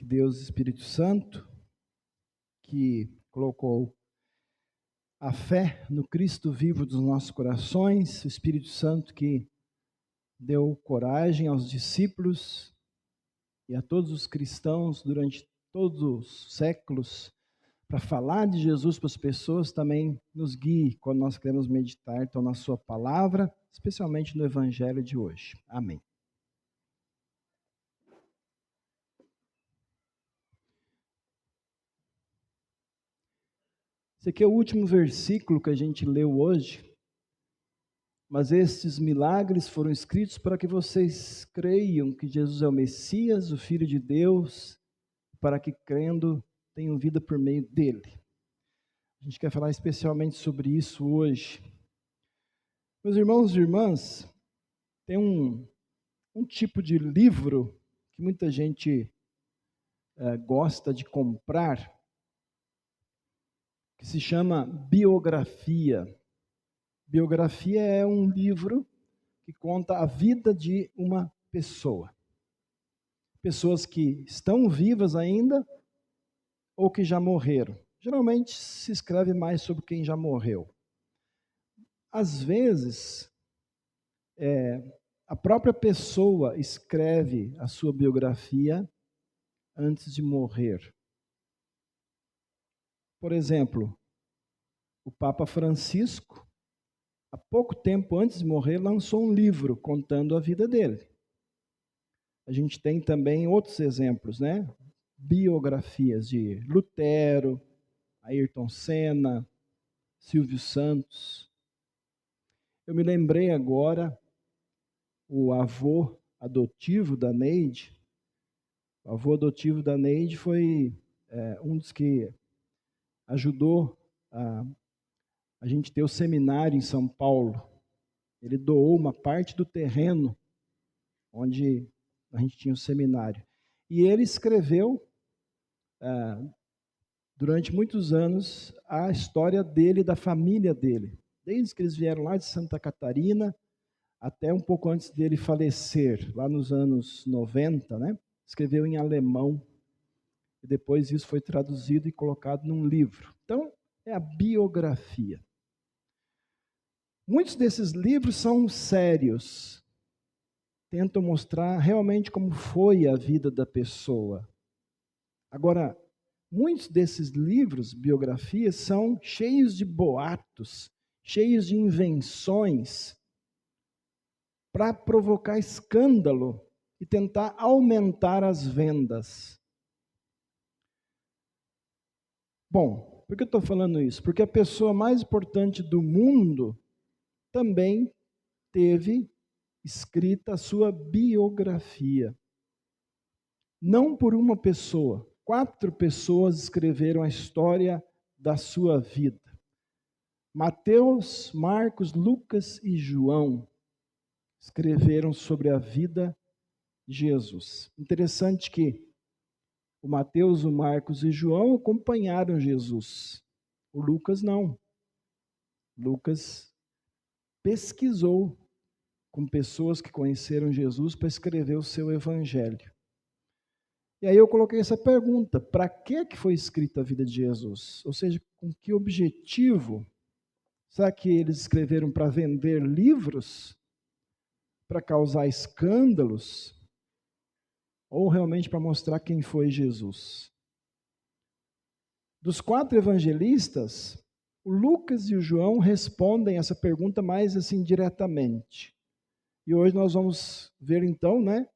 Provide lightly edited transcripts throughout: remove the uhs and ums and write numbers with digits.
que Deus, Espírito Santo, que colocou a fé no Cristo vivo dos nossos corações, o Espírito Santo que deu coragem aos discípulos e a todos os cristãos durante todos os séculos para falar de Jesus para as pessoas, também nos guie quando nós queremos meditar então na sua palavra, especialmente no evangelho de hoje. Amém. Esse aqui é o último versículo que a gente leu hoje, mas estes milagres foram escritos para que vocês creiam que Jesus é o Messias, o Filho de Deus, para que crendo tenham vida por meio dele. A gente quer falar especialmente sobre isso hoje. Meus irmãos e irmãs, tem um tipo de livro que muita gente gosta de comprar, que se chama biografia. Biografia é um livro que conta a vida de uma pessoa. Pessoas que estão vivas ainda ou que já morreram. Geralmente se escreve mais sobre quem já morreu. Às vezes, a própria pessoa escreve a sua biografia antes de morrer. Por exemplo, o Papa Francisco, há pouco tempo antes de morrer, lançou um livro contando a vida dele. A gente tem também outros exemplos, né? Biografias de Lutero, Ayrton Senna, Silvio Santos. Eu me lembrei agora, o avô adotivo da Neide. O avô adotivo da Neide foi um dos que ajudou a gente ter o seminário em São Paulo. Ele doou uma parte do terreno onde a gente tinha o seminário. E ele escreveu, durante muitos anos, a história dele e da família dele. Desde que eles vieram lá de Santa Catarina, até um pouco antes dele falecer, lá nos anos 90, né? Escreveu em alemão. E depois isso foi traduzido e colocado num livro. Então, é a biografia. Muitos desses livros são sérios. Tentam mostrar realmente como foi a vida da pessoa. Agora, muitos desses livros, biografias, são cheios de boatos, cheios de invenções, para provocar escândalo e tentar aumentar as vendas. Bom, por que eu estou falando isso? Porque a pessoa mais importante do mundo também teve escrita a sua biografia. Não por uma pessoa, 4 pessoas escreveram a história da sua vida. Mateus, Marcos, Lucas e João escreveram sobre a vida de Jesus. Interessante que o Mateus, o Marcos e João acompanharam Jesus. O Lucas não. Lucas pesquisou com pessoas que conheceram Jesus para escrever o seu evangelho. E aí eu coloquei essa pergunta: para que foi escrita a vida de Jesus? Ou seja, com que objetivo? Será que eles escreveram para vender livros? Para causar escândalos? Ou realmente para mostrar quem foi Jesus? Dos 4 evangelistas, o Lucas e o João respondem essa pergunta mais assim diretamente. E hoje nós vamos ver então, né,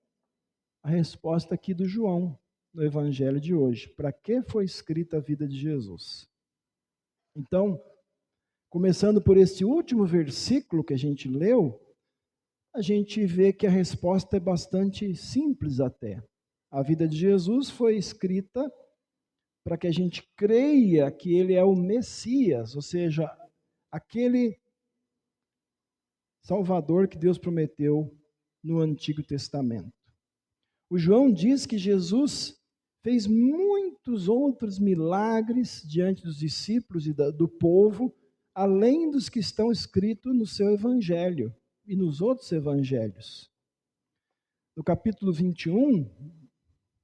a resposta aqui do João, no evangelho de hoje. Para que foi escrita a vida de Jesus? Então, começando por este último versículo que a gente leu, a gente vê que a resposta é bastante simples até. A vida de Jesus foi escrita para que a gente creia que ele é o Messias, ou seja, aquele Salvador que Deus prometeu no Antigo Testamento. O João diz que Jesus fez muitos outros milagres diante dos discípulos e do povo, além dos que estão escritos no seu evangelho e nos outros evangelhos. No capítulo 21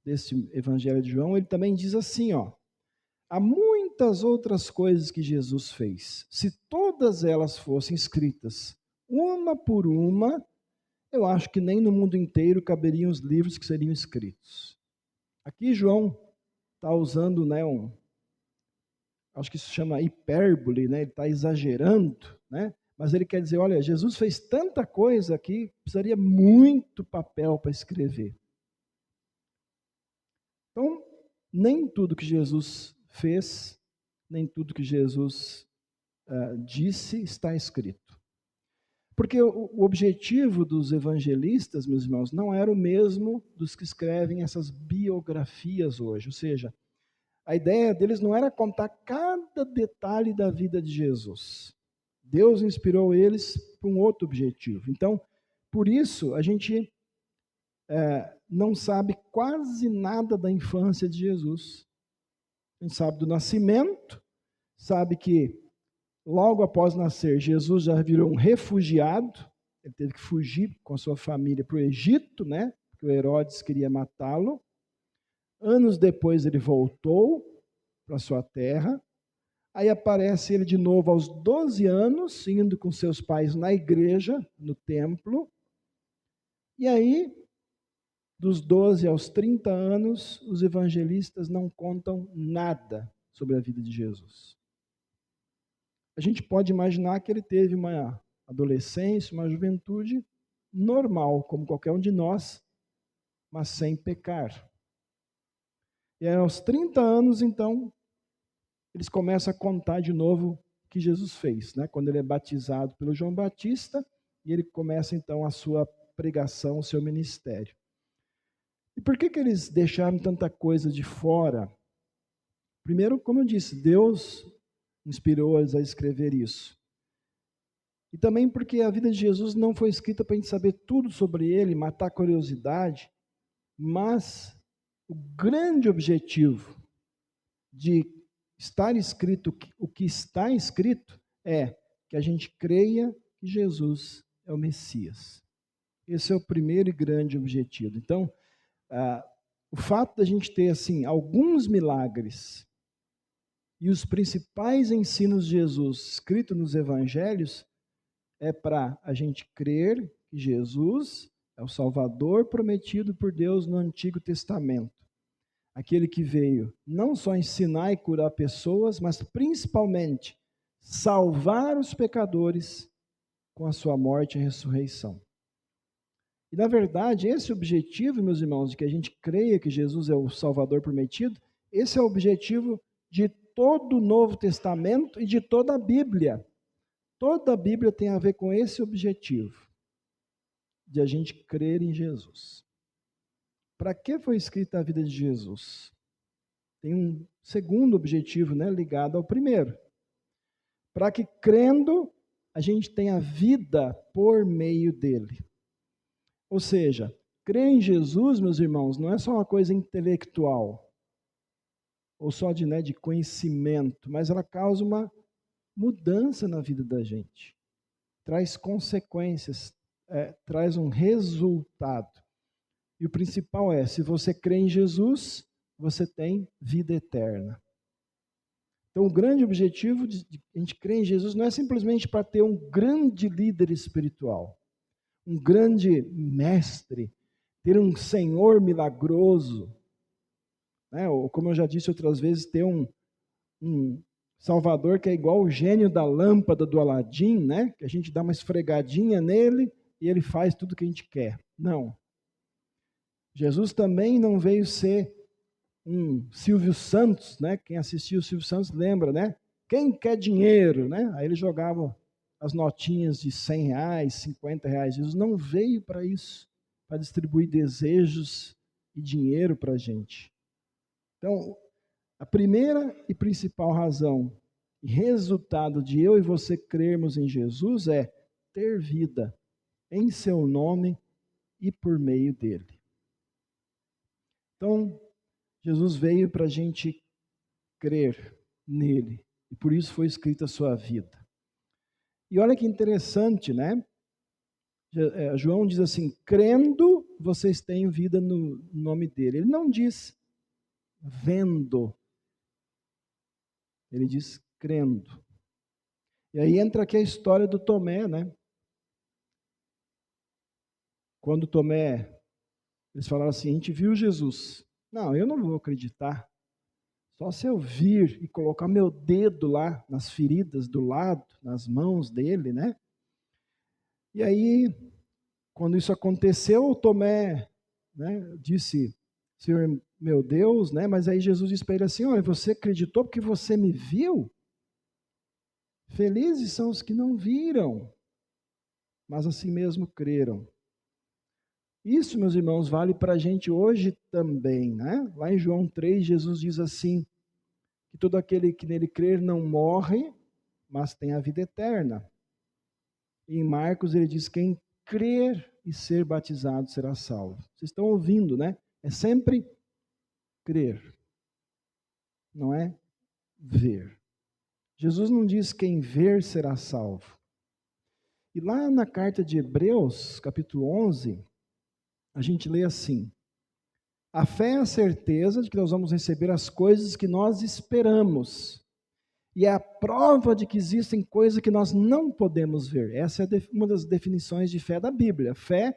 desse Evangelho de João, ele também diz assim, ó: há muitas outras coisas que Jesus fez. Se todas elas fossem escritas, uma por uma, eu acho que nem no mundo inteiro caberiam os livros que seriam escritos. Aqui João está usando, né, acho que isso chama hipérbole, né? Ele está exagerando, né? Mas ele quer dizer, olha, Jesus fez tanta coisa que precisaria muito papel para escrever. Então, nem tudo que Jesus fez, nem tudo que Jesus disse está escrito. Porque o objetivo dos evangelistas, meus irmãos, não era o mesmo dos que escrevem essas biografias hoje. Ou seja, a ideia deles não era contar cada detalhe da vida de Jesus. Deus inspirou eles para um outro objetivo. Então, por isso, a gente não sabe quase nada da infância de Jesus. A gente sabe do nascimento, sabe que logo após nascer, Jesus já virou um refugiado, ele teve que fugir com a sua família para o Egito, né? Porque o Herodes queria matá-lo. Anos depois ele voltou para a sua terra, aí aparece ele de novo aos 12 anos, indo com seus pais na igreja, no templo, e aí, dos 12 aos 30 anos, os evangelistas não contam nada sobre a vida de Jesus. A gente pode imaginar que ele teve uma adolescência, uma juventude normal, como qualquer um de nós, mas sem pecar. E aí, aos 30 anos, então, eles começam a contar de novo o que Jesus fez, né? Quando ele é batizado pelo João Batista, e ele começa, então, a sua pregação, o seu ministério. E por que eles deixaram tanta coisa de fora? Primeiro, como eu disse, Deus inspirou-os a escrever isso. E também porque a vida de Jesus não foi escrita para a gente saber tudo sobre ele, matar a curiosidade, mas o grande objetivo de estar escrito o que está escrito é que a gente creia que Jesus é o Messias. Esse é o primeiro e grande objetivo. Então, o fato da gente ter assim alguns milagres e os principais ensinos de Jesus escritos nos evangelhos é para a gente crer que Jesus é o Salvador prometido por Deus no Antigo Testamento. Aquele que veio não só ensinar e curar pessoas, mas principalmente salvar os pecadores com a sua morte e ressurreição. E, na verdade, esse objetivo, meus irmãos, de que a gente creia que Jesus é o Salvador prometido, esse é o objetivo de todo o Novo Testamento e de toda a Bíblia. Toda a Bíblia tem a ver com esse objetivo, de a gente crer em Jesus. Para que foi escrita a vida de Jesus? Tem um segundo objetivo, né, ligado ao primeiro. Para que, crendo, a gente tenha vida por meio dele. Ou seja, crer em Jesus, meus irmãos, não é só uma coisa intelectual, ou só de conhecimento, mas ela causa uma mudança na vida da gente. Traz consequências, traz um resultado. E o principal é, se você crê em Jesus, você tem vida eterna. Então, o grande objetivo de a gente crer em Jesus não é simplesmente para ter um grande líder espiritual, um grande mestre, ter um Senhor milagroso, né? Ou, como eu já disse outras vezes, ter um Salvador que é igual o gênio da lâmpada do Aladim, né? Que a gente dá uma esfregadinha nele e ele faz tudo o que a gente quer. Não. Jesus também não veio ser um Silvio Santos, né? Quem assistiu o Silvio Santos lembra, né? Quem quer dinheiro, né? Aí ele jogava as notinhas de R$100, R$50. Jesus não veio para isso, para distribuir desejos e dinheiro para a gente. Então, a primeira e principal razão e resultado de eu e você crermos em Jesus é ter vida em seu nome e por meio dele. Então, Jesus veio para a gente crer nele, e por isso foi escrita a sua vida. E olha que interessante, né? João diz assim, crendo vocês tenham vida no nome dele. Ele não diz vendo, ele diz crendo. E aí entra aqui a história do Tomé, né? Quando Tomé, eles falaram assim, a gente viu Jesus. Não, eu não vou acreditar. Só se eu vir e colocar meu dedo lá nas feridas do lado, nas mãos dele, né? E aí, quando isso aconteceu, o Tomé, né, disse, Senhor meu Deus, né? Mas aí Jesus disse para ele assim, olha, você acreditou porque você me viu? Felizes são os que não viram, mas assim mesmo creram. Isso, meus irmãos, vale para a gente hoje também, né? Lá em João 3, Jesus diz assim, que todo aquele que nele crer não morre, mas tem a vida eterna. E em Marcos ele diz, quem crer e ser batizado será salvo. Vocês estão ouvindo, né? É sempre crer, não é ver. Jesus não diz quem ver será salvo. E lá na carta de Hebreus, capítulo 11, a gente lê assim, a fé é a certeza de que nós vamos receber as coisas que nós esperamos. E é a prova de que existem coisas que nós não podemos ver. Essa é uma das definições de fé da Bíblia. Fé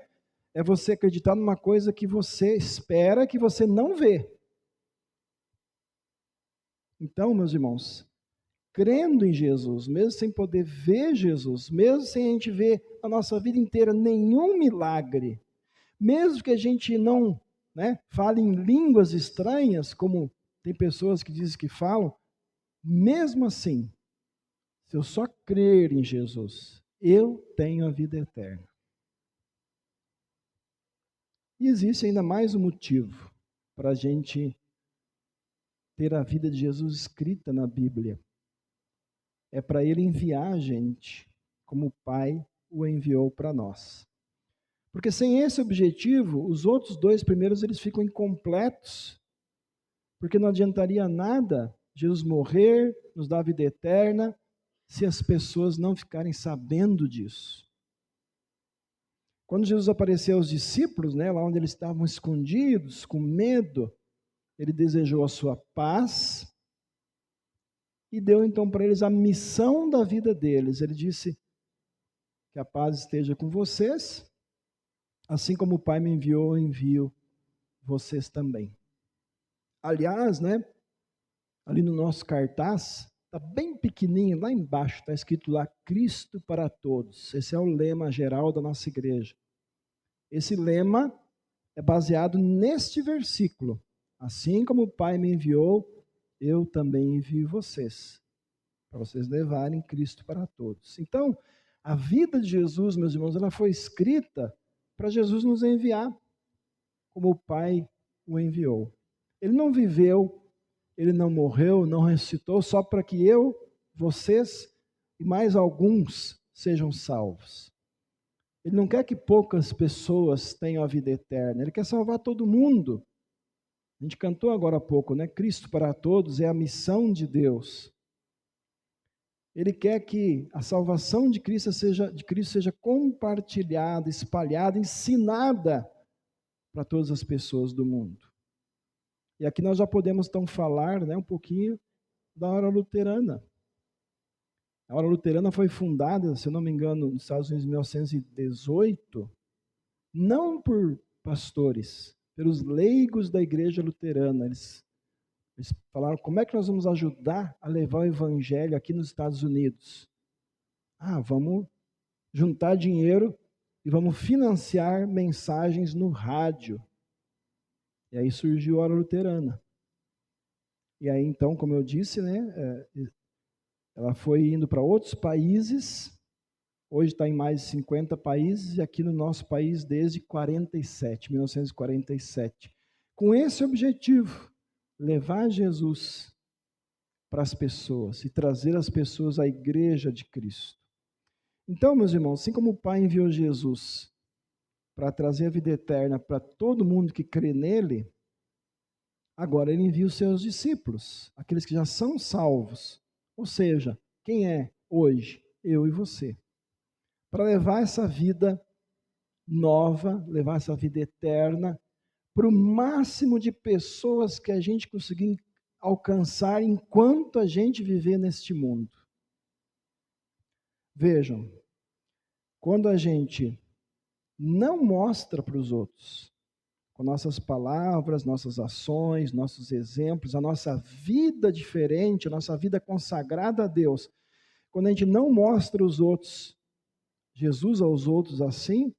é você acreditar numa coisa que você espera que você não vê. Então, meus irmãos, crendo em Jesus, mesmo sem poder ver Jesus, mesmo sem a gente ver a nossa vida inteira nenhum milagre, mesmo que a gente não, né, fale em línguas estranhas, como tem pessoas que dizem que falam, mesmo assim, se eu só crer em Jesus, eu tenho a vida eterna. E existe ainda mais um motivo para a gente ter a vida de Jesus escrita na Bíblia. É para ele enviar a gente, como o Pai o enviou para nós. Porque sem esse objetivo, os outros dois primeiros eles ficam incompletos. Porque não adiantaria nada Jesus morrer, nos dar a vida eterna, se as pessoas não ficarem sabendo disso. Quando Jesus apareceu aos discípulos, né, lá onde eles estavam escondidos, com medo, ele desejou a sua paz e deu então para eles a missão da vida deles. Ele disse que a paz esteja com vocês, assim como o Pai me enviou, eu envio vocês também. Aliás, né, ali no nosso cartaz, está bem pequenininho, lá embaixo, está escrito lá, Cristo para todos. Esse é o lema geral da nossa igreja. Esse lema é baseado neste versículo. Assim como o Pai me enviou, eu também envio vocês, para vocês levarem Cristo para todos. Então, a vida de Jesus, meus irmãos, ela foi escrita para Jesus nos enviar, como o Pai o enviou. Ele não viveu, ele não morreu, não ressuscitou só para que eu, vocês e mais alguns sejam salvos. Ele não quer que poucas pessoas tenham a vida eterna, ele quer salvar todo mundo. A gente cantou agora há pouco, né? Cristo para todos é a missão de Deus. Ele quer que a salvação de Cristo seja compartilhada, espalhada, ensinada para todas as pessoas do mundo. E aqui nós já podemos então falar, né, um pouquinho da hora luterana. A hora luterana foi fundada, se eu não me engano, nos Estados Unidos em 1918, não por pastores, pelos leigos da igreja luterana. Eles falaram, como é que nós vamos ajudar a levar o evangelho aqui nos Estados Unidos? Vamos juntar dinheiro e vamos financiar mensagens no rádio. E aí surgiu a hora luterana. E aí, então, como eu disse, né, ela foi indo para outros países, hoje está em mais de 50 países, e aqui no nosso país desde 1947. Com esse objetivo, levar Jesus para as pessoas e trazer as pessoas à igreja de Cristo. Então, meus irmãos, assim como o Pai enviou Jesus para trazer a vida eterna para todo mundo que crê nele, agora ele envia os seus discípulos, aqueles que já são salvos. Ou seja, quem é hoje? Eu e você. Para levar essa vida nova, levar essa vida eterna para o máximo de pessoas que a gente conseguir alcançar enquanto a gente viver neste mundo. Vejam, quando a gente não mostra para os outros, com nossas palavras, nossas ações, nossos exemplos, a nossa vida diferente, a nossa vida consagrada a Deus, quando a gente não mostra os outros, Jesus aos outros assim,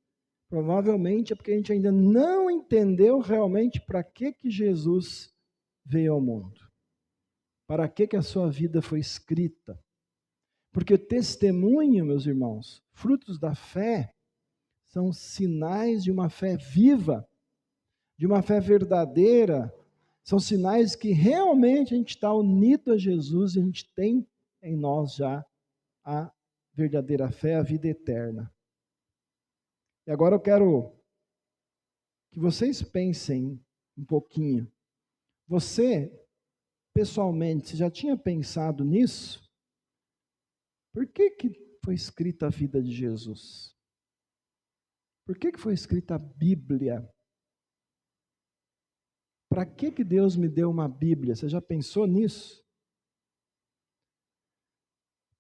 provavelmente é porque a gente ainda não entendeu realmente para que Jesus veio ao mundo. Para que a sua vida foi escrita. Porque o testemunho, meus irmãos, frutos da fé, são sinais de uma fé viva, de uma fé verdadeira, são sinais que realmente a gente está unido a Jesus e a gente tem em nós já a verdadeira fé, a vida eterna. E agora eu quero que vocês pensem um pouquinho. Você, pessoalmente, já tinha pensado nisso? Por que foi escrita a vida de Jesus? Por que foi escrita a Bíblia? Para que Deus me deu uma Bíblia? Você já pensou nisso?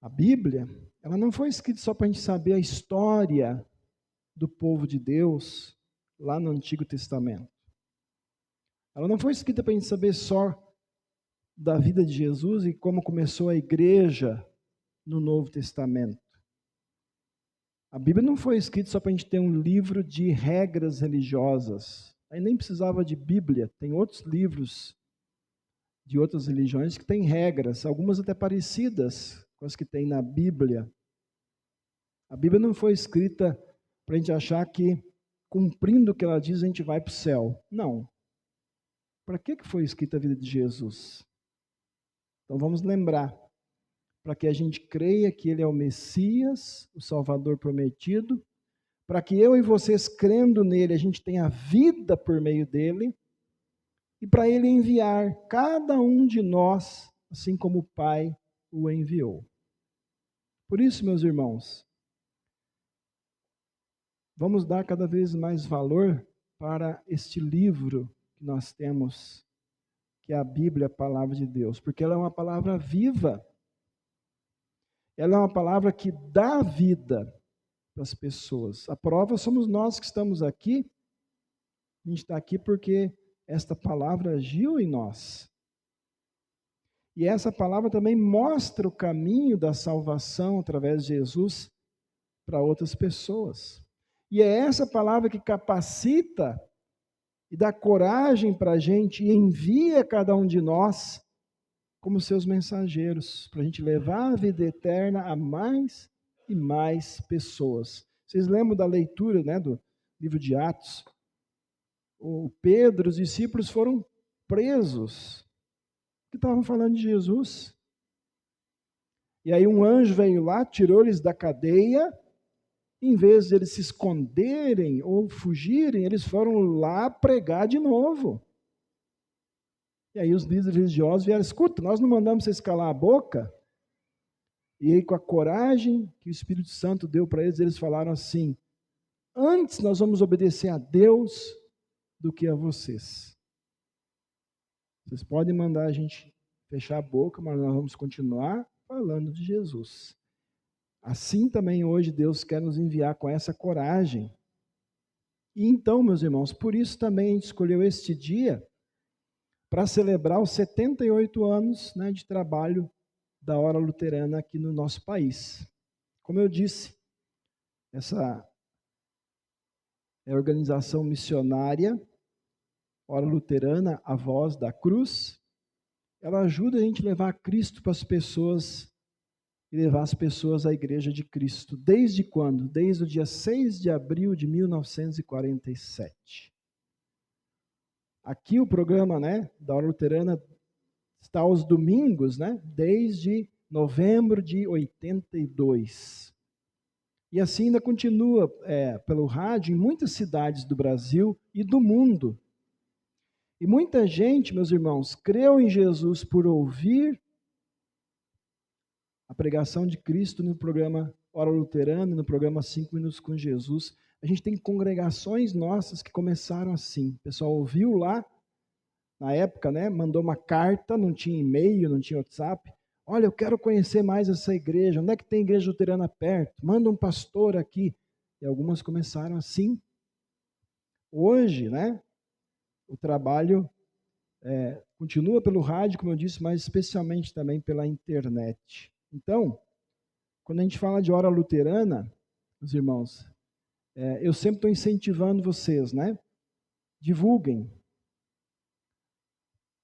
A Bíblia, ela não foi escrita só para a gente saber a história do povo de Deus lá no Antigo Testamento. Ela não foi escrita para a gente saber só da vida de Jesus e como começou a igreja no Novo Testamento. A Bíblia não foi escrita só para a gente ter um livro de regras religiosas. Aí nem precisava de Bíblia. Tem outros livros de outras religiões que têm regras, algumas até parecidas com as que tem na Bíblia. A Bíblia não foi escrita para a gente achar que, cumprindo o que ela diz, a gente vai para o céu. Não. Para que foi escrita a vida de Jesus? Então vamos lembrar. Para que a gente creia que Ele é o Messias, o Salvador prometido, para que eu e vocês, crendo nele, a gente tenha vida por meio dele, e para Ele enviar cada um de nós, assim como o Pai o enviou. Por isso, meus irmãos, vamos dar cada vez mais valor para este livro que nós temos, que é a Bíblia, a Palavra de Deus, porque ela é uma palavra viva. Ela é uma palavra que dá vida para as pessoas. A prova somos nós que estamos aqui. A gente está aqui porque esta palavra agiu em nós. E essa palavra também mostra o caminho da salvação através de Jesus para outras pessoas. E é essa palavra que capacita e dá coragem para a gente e envia cada um de nós como seus mensageiros, para a gente levar a vida eterna a mais e mais pessoas. Vocês lembram da leitura, né, do livro de Atos? O Pedro, os discípulos foram presos, que estavam falando de Jesus. E aí um anjo veio lá, tirou eles da cadeia, em vez de eles se esconderem ou fugirem, eles foram lá pregar de novo. E aí os líderes religiosos vieram, escuta, nós não mandamos vocês calar a boca? E aí com a coragem que o Espírito Santo deu para eles, eles falaram assim, antes nós vamos obedecer a Deus do que a vocês. Vocês podem mandar a gente fechar a boca, mas nós vamos continuar falando de Jesus. Assim também hoje Deus quer nos enviar com essa coragem. E então, meus irmãos, por isso também a gente escolheu este dia para celebrar os 78 anos, né, de trabalho da Hora Luterana aqui no nosso país. Como eu disse, essa é a organização missionária, Hora Luterana, a Voz da Cruz. Ela ajuda a gente a levar Cristo para as pessoas e levar as pessoas à Igreja de Cristo. Desde quando? Desde o dia 6 de abril de 1947. Aqui o programa, né, da Hora Luterana está aos domingos, né, desde novembro de 82. E assim ainda continua pelo rádio em muitas cidades do Brasil e do mundo. E muita gente, meus irmãos, creu em Jesus por ouvir a pregação de Cristo no programa Hora Luterana, no programa 5 Minutos com Jesus, A gente tem congregações nossas que começaram assim. O pessoal ouviu lá, na época, né, mandou uma carta, não tinha e-mail, não tinha WhatsApp. Olha, eu quero conhecer mais essa igreja. Onde é que tem igreja luterana perto? Manda um pastor aqui. E algumas começaram assim. Hoje, né, o trabalho continua pelo rádio, como eu disse, mas especialmente também pela internet. Então, quando a gente fala de hora luterana, os irmãos, eu sempre estou incentivando vocês, né? Divulguem.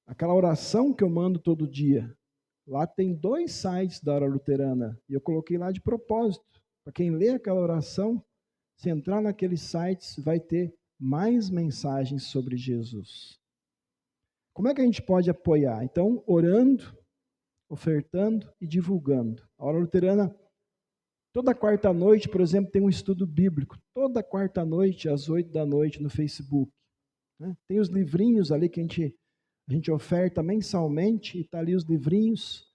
Aquela oração que eu mando todo dia, lá tem 2 sites da hora luterana, e eu coloquei lá de propósito. Para quem lê aquela oração, se entrar naqueles sites, vai ter mais mensagens sobre Jesus. Como é que a gente pode apoiar? Então, orando, ofertando e divulgando. A hora luterana, toda quarta-noite, por exemplo, tem um estudo bíblico. Toda quarta-noite, às 8 da noite, no Facebook. Né? Tem os livrinhos ali que a gente oferta mensalmente, e está ali os livrinhos.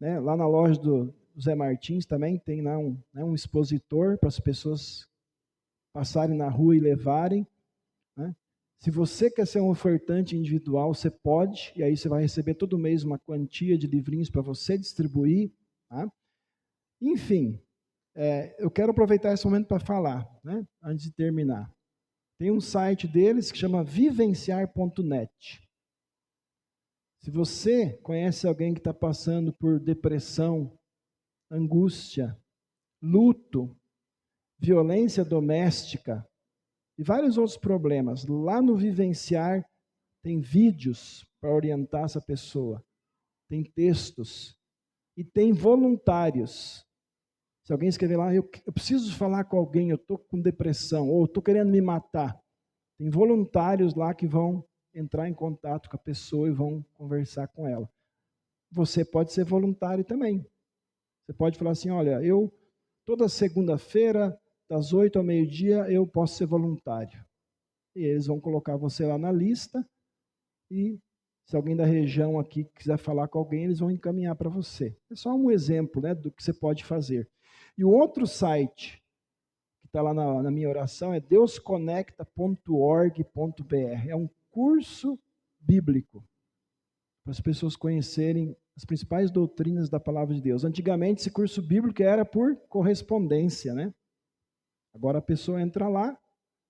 Né? Lá na loja do Zé Martins também tem lá um expositor para as pessoas passarem na rua e levarem. Né? Se você quer ser um ofertante individual, você pode, e aí você vai receber todo mês uma quantia de livrinhos para você distribuir. Tá? Enfim, eu quero aproveitar esse momento para falar, né? Antes de terminar. Tem um site deles que chama vivenciar.net. Se você conhece alguém que está passando por depressão, angústia, luto, violência doméstica e vários outros problemas, lá no Vivenciar tem vídeos para orientar essa pessoa, tem textos e tem voluntários. Se alguém escrever lá, eu preciso falar com alguém, eu estou com depressão, ou estou querendo me matar, tem voluntários lá que vão entrar em contato com a pessoa e vão conversar com ela. Você pode ser voluntário também. Você pode falar assim, olha, toda segunda-feira, das 8 ao meio-dia, eu posso ser voluntário. E eles vão colocar você lá na lista, e se alguém da região aqui quiser falar com alguém, eles vão encaminhar para você. É só um exemplo, né, do que você pode fazer. E o outro site que está lá na minha oração é deusconecta.org.br. É um curso bíblico para as pessoas conhecerem as principais doutrinas da palavra de Deus. Antigamente, esse curso bíblico era por correspondência, né? Agora a pessoa entra lá,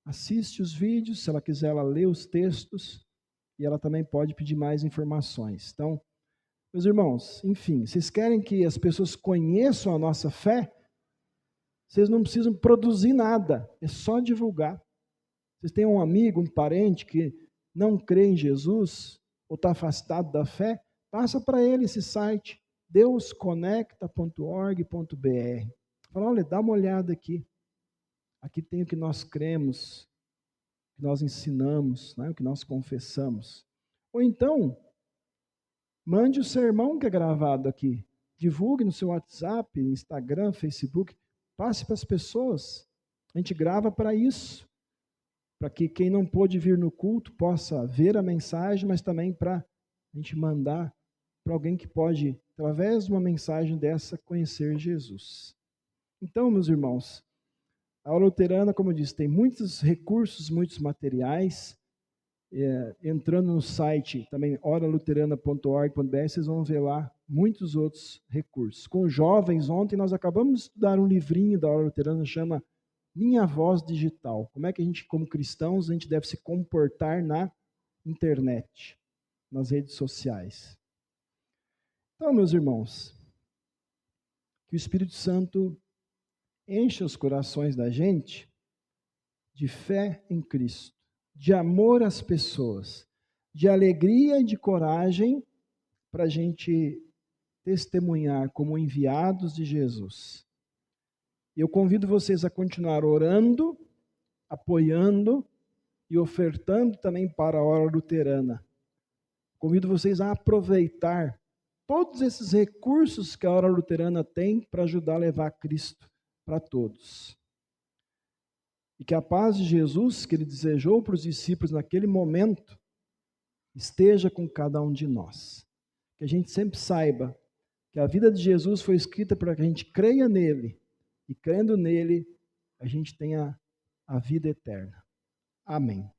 assiste os vídeos, se ela quiser, ela lê os textos, e ela também pode pedir mais informações. Então, meus irmãos, enfim, vocês querem que as pessoas conheçam a nossa fé? Vocês não precisam produzir nada, é só divulgar. Vocês têm um amigo, um parente que não crê em Jesus, ou está afastado da fé, passa para ele esse site, deusconecta.org.br. Fala, olha, dá uma olhada aqui. Aqui tem o que nós cremos, o que nós ensinamos, né, o que nós confessamos. Ou então, mande o sermão que é gravado aqui. Divulgue no seu WhatsApp, Instagram, Facebook. Passe para as pessoas. A gente grava para isso. Para que quem não pôde vir no culto possa ver a mensagem, mas também para a gente mandar para alguém que pode, através de uma mensagem dessa, conhecer Jesus. Então, meus irmãos, a aula luterana, como eu disse, tem muitos recursos, muitos materiais. Entrando no site também, oraluterana.org.br, vocês vão ver lá muitos outros recursos. Com os jovens, ontem nós acabamos de estudar um livrinho da Hora Luterana, chama Minha Voz Digital. Como é que a gente, como cristãos, a gente deve se comportar na internet, nas redes sociais. Então, meus irmãos, que o Espírito Santo encha os corações da gente de fé em Cristo, de amor às pessoas, de alegria e de coragem para a gente testemunhar como enviados de Jesus. Eu convido vocês a continuar orando, apoiando e ofertando também para a Hora Luterana. Convido vocês a aproveitar todos esses recursos que a Hora Luterana tem para ajudar a levar Cristo para todos. E que a paz de Jesus, que ele desejou para os discípulos naquele momento, esteja com cada um de nós. Que a gente sempre saiba que a vida de Jesus foi escrita para que a gente creia nele, e crendo nele, a gente tenha a vida eterna. Amém.